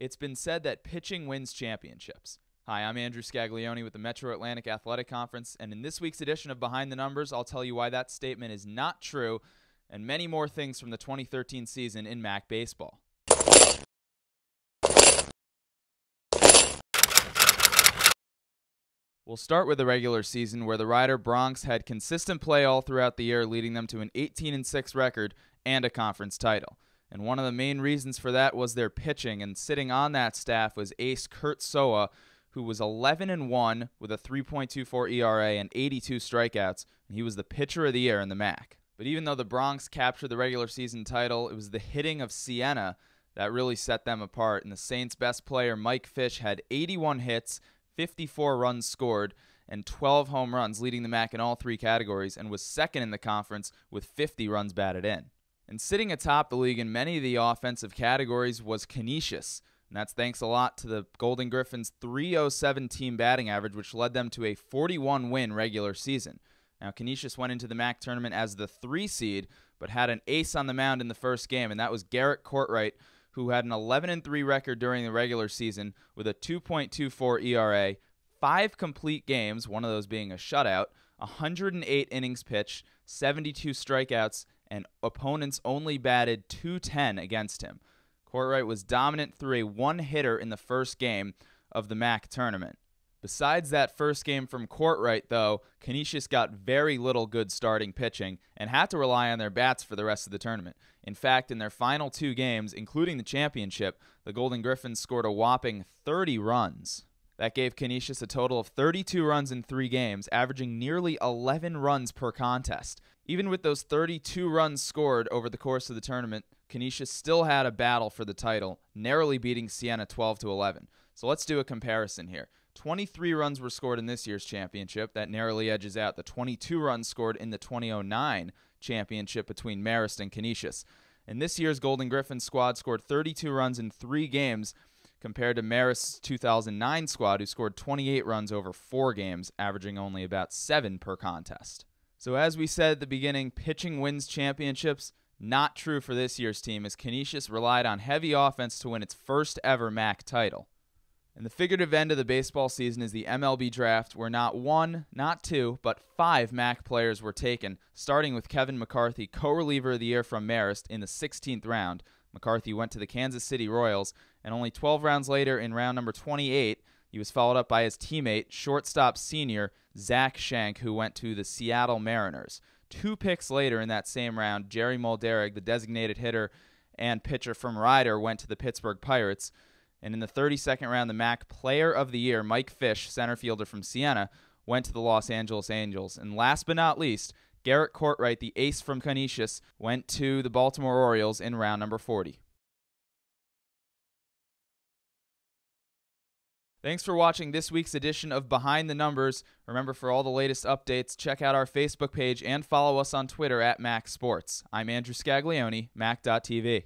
It's been said that pitching wins championships. Hi, I'm Andrew Scaglione with the Metro Atlantic Athletic Conference, and in this week's edition of Behind the Numbers, I'll tell you why that statement is not true and many more things from the 2013 season in MAAC baseball. We'll start with the regular season, where the Rider Broncs had consistent play all throughout the year, leading them to an 18-6 record and a conference title. And one of the main reasons for that was their pitching, and sitting on that staff was ace Kurt Soa, who was 11-1 with a 3.24 ERA and 82 strikeouts, and he was the pitcher of the year in the MAAC. But even though the Broncs captured the regular season title, it was the hitting of Siena that really set them apart, and the Saints' best player, Mike Fish, had 81 hits, 54 runs scored, and 12 home runs, leading the MAAC in all three categories, and was second in the conference with 50 runs batted in. And sitting atop the league in many of the offensive categories was Canisius, and that's thanks a lot to the Golden Griffins' .307 team batting average, which led them to a 41-win regular season. Now, Canisius went into the MAAC tournament as the 3 seed, but had an ace on the mound in the first game, and that was Garrett Courtwright, who had an 11-3 record during the regular season with a 2.24 ERA, 5 complete games, one of those being a shutout, 108 innings pitched, 72 strikeouts, and opponents only batted .210 against him. Courtwright was dominant through a one-hitter in the first game of the MAAC tournament. Besides that first game from Courtwright, though, Canisius got very little good starting pitching and had to rely on their bats for the rest of the tournament. In fact, in their final 2 games, including the championship, the Golden Griffins scored a whopping 30 runs. That gave Canisius a total of 32 runs in 3 games, averaging nearly 11 runs per contest. Even with those 32 runs scored over the course of the tournament, Canisius still had a battle for the title, narrowly beating Siena 12-11. So let's do a comparison here. 23 runs were scored in this year's championship. That narrowly edges out the 22 runs scored in the 2009 championship between Marist and Canisius. And this year's Golden Griffins squad scored 32 runs in 3 games, compared to Marist's 2009 squad, who scored 28 runs over 4 games, averaging only about 7 per contest. So as we said at the beginning, pitching wins championships. Not true for this year's team, as Canisius relied on heavy offense to win its first ever MAAC title. And the figurative end of the baseball season is the MLB draft, where not 1, not 2, but 5 MAAC players were taken, starting with Kevin McCarthy, co-reliever of the year from Marist, in the 16th round. McCarthy went to the Kansas City Royals, and only 12 rounds later, in round number 28, he was followed up by his teammate, shortstop senior Zach Shank, who went to the Seattle Mariners. 2 picks later in that same round, Jerry Molderig, the designated hitter and pitcher from Rider, went to the Pittsburgh Pirates. And in the 32nd round, the MAAC Player of the Year, Mike Fish, center fielder from Siena, went to the Los Angeles Angels. And last but not least, Garrett Courtwright, the ace from Canisius, went to the Baltimore Orioles in round number 40. Thanks for watching this week's edition of Behind the Numbers. Remember, for all the latest updates, check out our Facebook page and follow us on Twitter at MAAC Sports. I'm Andrew Scaglione, MAAC.tv.